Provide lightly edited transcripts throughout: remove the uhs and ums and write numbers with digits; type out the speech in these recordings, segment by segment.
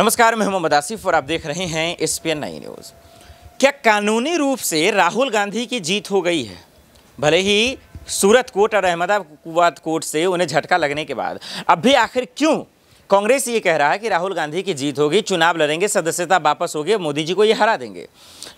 नमस्कार, मैं मोहम्मद आसिफ और आप देख रहे हैं एसपीएन 9 न्यूज़। क्या कानूनी रूप से राहुल गांधी की जीत हो गई है? भले ही सूरत कोर्ट और अहमदाबाद कोर्ट से उन्हें झटका लगने के बाद अब भी आखिर क्यों कांग्रेस ये कह रहा है कि राहुल गांधी की जीत होगी, चुनाव लड़ेंगे, सदस्यता वापस होगी, मोदी जी को ये हरा देंगे।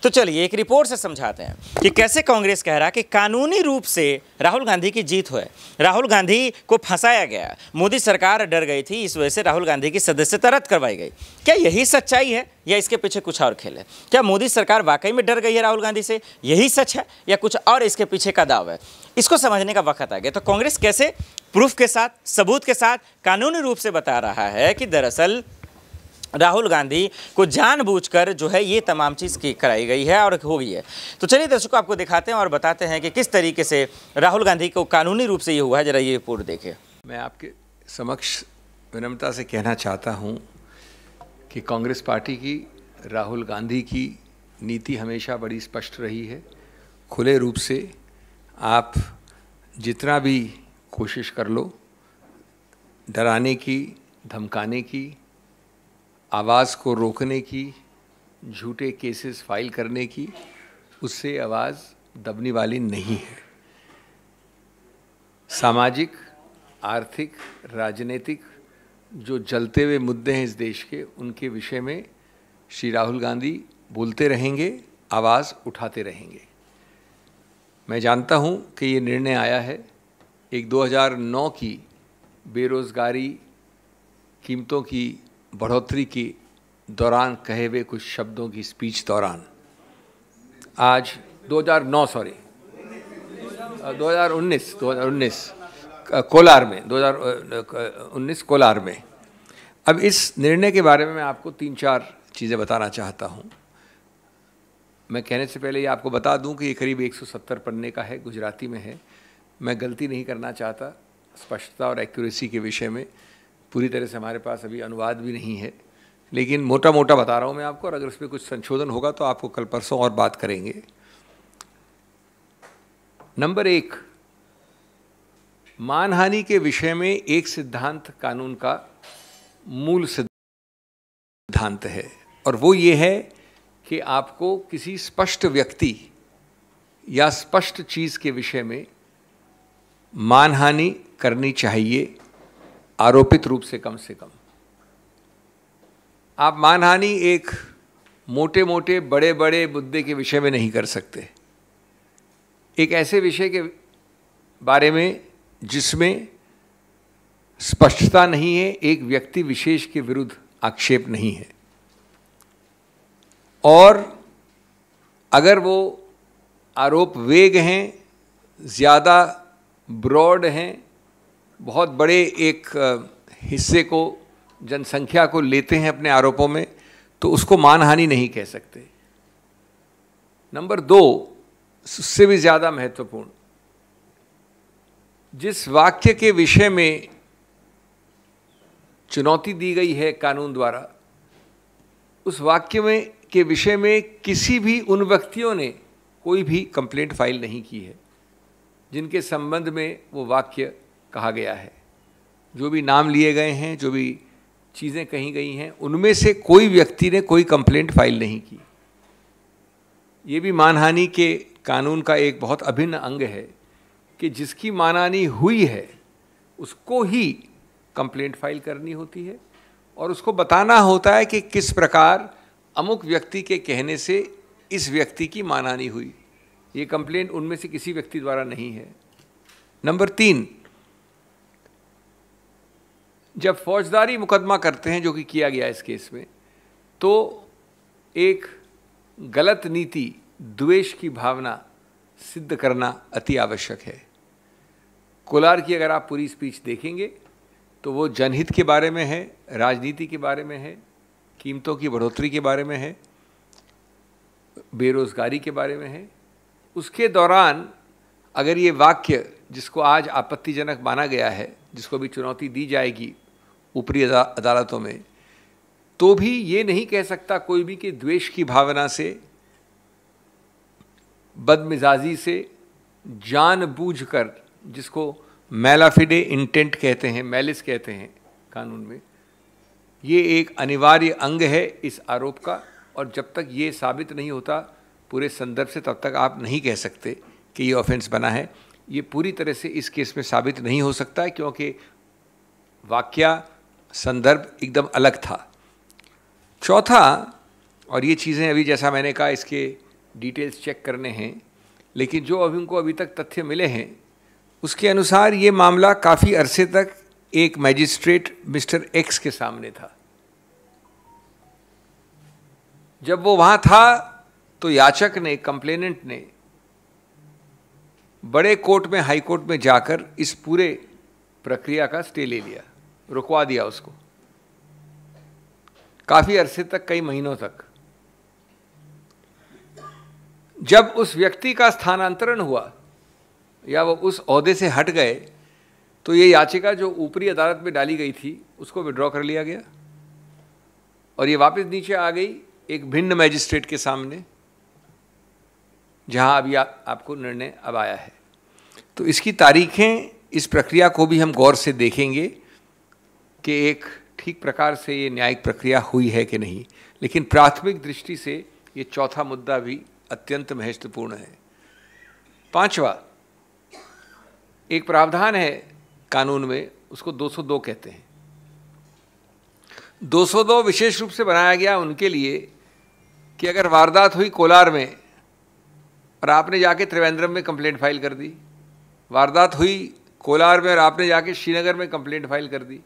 तो चलिए एक रिपोर्ट से समझाते हैं कि कैसे कांग्रेस कह रहा है कि कानूनी रूप से राहुल गांधी की जीत हुई। राहुल गांधी को फंसाया गया, मोदी सरकार डर गई थी, इस वजह से राहुल गांधी की सदस्यता रद्द करवाई गई। क्या यही सच्चाई है या इसके पीछे कुछ और खेल है? क्या मोदी सरकार वाकई में डर गई है राहुल गांधी से, यही सच है, या कुछ और इसके पीछे का दाव है? इसको समझने का वक्त आ गया। तो कांग्रेस कैसे प्रूफ के साथ, सबूत के साथ, कानूनी रूप से बता रहा है कि दरअसल राहुल गांधी को जानबूझकर जो है ये तमाम चीज़ की कराई गई है और हो गई है। तो चलिए दर्शकों, आपको दिखाते हैं और बताते हैं कि किस तरीके से राहुल गांधी को कानूनी रूप से ये हुआ है। जरा ये रिपोर्ट देखिए। मैं आपके समक्ष विनम्रता से कहना चाहता हूं कि कांग्रेस पार्टी की, राहुल गांधी की नीति हमेशा बड़ी स्पष्ट रही है। खुले रूप से आप जितना भी कोशिश कर लो, डराने की, धमकाने की, आवाज़ को रोकने की, झूठे केसेस फाइल करने की, उससे आवाज़ दबने वाली नहीं है। सामाजिक, आर्थिक, राजनीतिक जो जलते हुए मुद्दे हैं इस देश के, उनके विषय में श्री राहुल गांधी बोलते रहेंगे, आवाज़ उठाते रहेंगे। मैं जानता हूं कि ये निर्णय आया है एक 2009 की बेरोज़गारी, कीमतों की बढ़ोतरी के दौरान कहे हुए कुछ शब्दों की स्पीच दौरान। आज 2019 कोलार में, 2019 कोलार में। अब इस निर्णय के बारे में मैं आपको 3-4 चीज़ें बताना चाहता हूँ। मैं कहने से पहले ये आपको बता दूं कि ये करीब 170 पन्ने का है, गुजराती में है। मैं गलती नहीं करना चाहता स्पष्टता और एक्यूरेसी के विषय में। पूरी तरह से हमारे पास अभी अनुवाद भी नहीं है, लेकिन मोटा मोटा बता रहा हूँ मैं आपको, और अगर उसमें कुछ संशोधन होगा तो आपको कल परसों और बात करेंगे। नंबर 1, मानहानि के विषय में एक सिद्धांत कानून का मूल सिद्धांत है, और वो ये है कि आपको किसी स्पष्ट व्यक्ति या स्पष्ट चीज़ के विषय में मानहानि करनी चाहिए, आरोपित रूप से कम से कम। आप मानहानि एक मोटे मोटे बड़े बड़े मुद्दे के विषय में नहीं कर सकते। एक ऐसे विषय के बारे में जिसमें स्पष्टता नहीं है, एक व्यक्ति विशेष के विरुद्ध आक्षेप नहीं है, और अगर वो आरोप वेग हैं, ज़्यादा ब्रॉड हैं, बहुत बड़े एक हिस्से को, जनसंख्या को लेते हैं अपने आरोपों में, तो उसको मानहानि नहीं कह सकते। नंबर 2, उससे भी ज़्यादा महत्वपूर्ण, जिस वाक्य के विषय में चुनौती दी गई है कानून द्वारा, उस वाक्य में के विषय में किसी भी उन व्यक्तियों ने कोई भी कंप्लेंट फाइल नहीं की है जिनके संबंध में वो वाक्य कहा गया है। जो भी नाम लिए गए हैं, जो भी चीज़ें कही गई हैं, उनमें से कोई व्यक्ति ने कोई कंप्लेंट फाइल नहीं की। ये भी मानहानि के कानून का एक बहुत अभिन्न अंग है कि जिसकी मानहानि हुई है उसको ही कंप्लेंट फाइल करनी होती है, और उसको बताना होता है कि किस प्रकार अमुक व्यक्ति के कहने से इस व्यक्ति की मानहानि हुई। ये कंप्लेंट उनमें से किसी व्यक्ति द्वारा नहीं है। नंबर 3, जब फौजदारी मुकदमा करते हैं, जो कि किया गया इस केस में, तो एक गलत नीति, द्वेष की भावना सिद्ध करना अति आवश्यक है। कोलार की अगर आप पूरी स्पीच देखेंगे तो वो जनहित के बारे में है, राजनीति के बारे में है, कीमतों की बढ़ोतरी के बारे में है, बेरोज़गारी के बारे में है। उसके दौरान अगर ये वाक्य, जिसको आज आपत्तिजनक माना गया है, जिसको भी चुनौती दी जाएगी ऊपरी अदालतों में, तो भी ये नहीं कह सकता कोई भी कि द्वेष की भावना से, बदमिजाजी से, जानबूझकर, जिसको मैलाफिडे इंटेंट कहते हैं, मैलिस कहते हैं कानून में, ये एक अनिवार्य अंग है इस आरोप का, और जब तक ये साबित नहीं होता पूरे संदर्भ से तब तक आप नहीं कह सकते कि ये ऑफेंस बना है। ये पूरी तरह से इस केस में साबित नहीं हो सकता है क्योंकि वाकया संदर्भ एकदम अलग था। चौथा, और ये चीज़ें अभी जैसा मैंने कहा इसके डिटेल्स चेक करने हैं, लेकिन जो अभी उनको अभी तक तथ्य मिले हैं उसके अनुसार ये मामला काफ़ी अरसे तक एक मैजिस्ट्रेट मिस्टर एक्स के सामने था। जब वो वहाँ था तो याचक ने, कंप्लेनेंट ने बड़े कोर्ट में, हाई कोर्ट में जाकर इस पूरे प्रक्रिया का स्टे ले लिया, रुकवा दिया उसको काफ़ी अरसे तक, कई महीनों तक। जब उस व्यक्ति का स्थानांतरण हुआ या वो उस ओहदे से हट गए तो ये याचिका जो ऊपरी अदालत में डाली गई थी उसको विड्रॉ कर लिया गया और ये वापस नीचे आ गई एक भिन्न मैजिस्ट्रेट के सामने, जहां अभी आपको निर्णय अब आया है। तो इसकी तारीखें, इस प्रक्रिया को भी हम गौर से देखेंगे कि एक ठीक प्रकार से ये न्यायिक प्रक्रिया हुई है कि नहीं। लेकिन प्राथमिक दृष्टि से ये चौथा मुद्दा भी अत्यंत महत्वपूर्ण है। पांचवा, एक प्रावधान है कानून में, उसको 202 कहते हैं। 202 विशेष रूप से बनाया गया उनके लिए कि अगर वारदात हुई कोलार में और आपने जाके त्रिवेंद्रम में कंप्लेंट फाइल कर दी, वारदात हुई कोलार में और आपने जाके श्रीनगर में कंप्लेंट फाइल कर दी,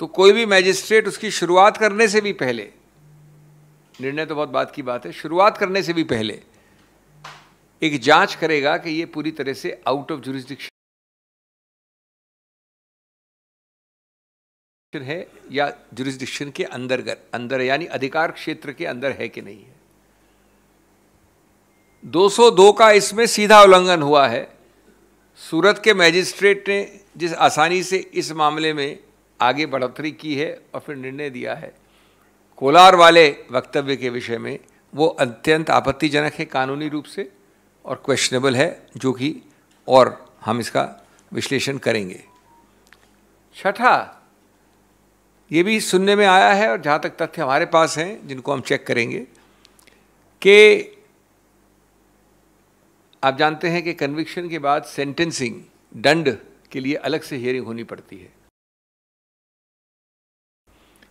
तो कोई भी मैजिस्ट्रेट उसकी शुरुआत करने से भी पहले, निर्णय तो बहुत बात की बात है, शुरुआत करने से भी पहले एक जांच करेगा कि ये पूरी तरह से आउट ऑफ जुरिस्डिक्शन है या जुरिस्डिक्शन के अंदर यानी अधिकार क्षेत्र के अंदर है कि नहीं है। 202 का इसमें सीधा उल्लंघन हुआ है। सूरत के मैजिस्ट्रेट ने जिस आसानी से इस मामले में आगे बढ़ोतरी की है और फिर निर्णय दिया है कोलार वाले वक्तव्य के विषय में, वो अत्यंत आपत्तिजनक है कानूनी रूप से और क्वेश्चनेबल है, जो कि और हम इसका विश्लेषण करेंगे। छठा, ये भी सुनने में आया है और जहाँ तक तथ्य हमारे पास हैं जिनको हम चेक करेंगे कि आप जानते हैं कि कन्विक्शन के बाद सेंटेंसिंग, दंड के लिए अलग से हियरिंग होनी पड़ती है।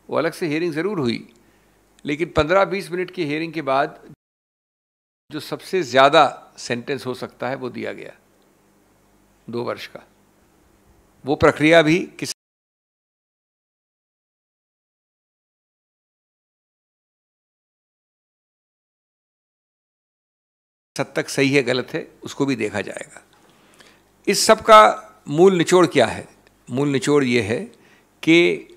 वो अलग से हियरिंग ज़रूर हुई, लेकिन 15-20 मिनट की हियरिंग के बाद जो सबसे ज़्यादा सेंटेंस हो सकता है वो दिया गया 2 वर्ष का। वो प्रक्रिया भी किस हद तक सही है, गलत है, उसको भी देखा जाएगा। इस सब का मूल निचोड़ क्या है? मूल निचोड़ ये है कि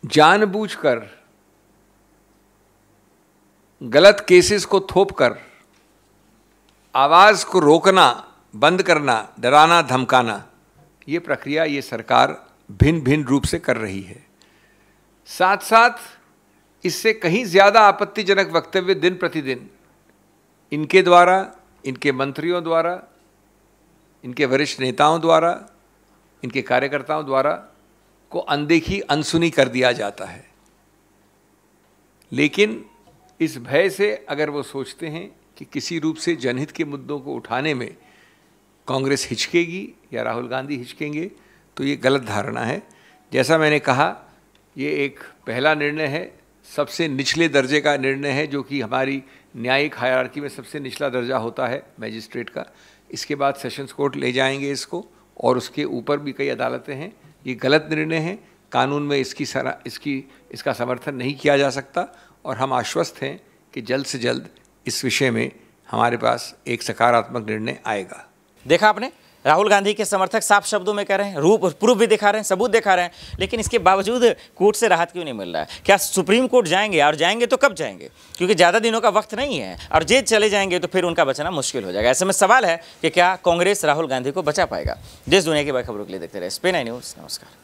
जानबूझकर गलत केसेस को थोपकर आवाज़ को रोकना, बंद करना, डराना, धमकाना, ये प्रक्रिया ये सरकार भिन्न भिन्न रूप से कर रही है। साथ साथ इससे कहीं ज़्यादा आपत्तिजनक वक्तव्य दिन प्रतिदिन इनके द्वारा, इनके मंत्रियों द्वारा, इनके वरिष्ठ नेताओं द्वारा, इनके कार्यकर्ताओं द्वारा को अनदेखी, अनसुनी कर दिया जाता है। लेकिन इस भय से अगर वो सोचते हैं कि किसी रूप से जनहित के मुद्दों को उठाने में कांग्रेस हिचकेगी या राहुल गांधी हिचकेंगे, तो ये गलत धारणा है। जैसा मैंने कहा, ये एक पहला निर्णय है, सबसे निचले दर्जे का निर्णय है, जो कि हमारी न्यायिक हायरार्की में सबसे निचला दर्जा होता है मैजिस्ट्रेट का। इसके बाद सेशंस कोर्ट ले जाएंगे इसको, और उसके ऊपर भी कई अदालतें हैं। ये गलत निर्णय है, कानून में इसका समर्थन नहीं किया जा सकता, और हम आश्वस्त हैं कि जल्द से जल्द इस विषय में हमारे पास एक सकारात्मक निर्णय आएगा। देखा आपने, राहुल गांधी के समर्थक साफ शब्दों में कह रहे हैं, प्रूफ भी दिखा रहे हैं, सबूत दिखा रहे हैं, लेकिन इसके बावजूद कोर्ट से राहत क्यों नहीं मिल रहा है? क्या सुप्रीम कोर्ट जाएंगे? और जाएंगे तो कब जाएंगे? क्योंकि ज़्यादा दिनों का वक्त नहीं है, और जेल चले जाएंगे तो फिर उनका बचना मुश्किल हो जाएगा। ऐसे में सवाल है कि क्या कांग्रेस राहुल गांधी को बचा पाएगा? देश दुनिया की बड़ी खबरों के लिए देखते रहे SPN9 न्यूज़। नमस्कार।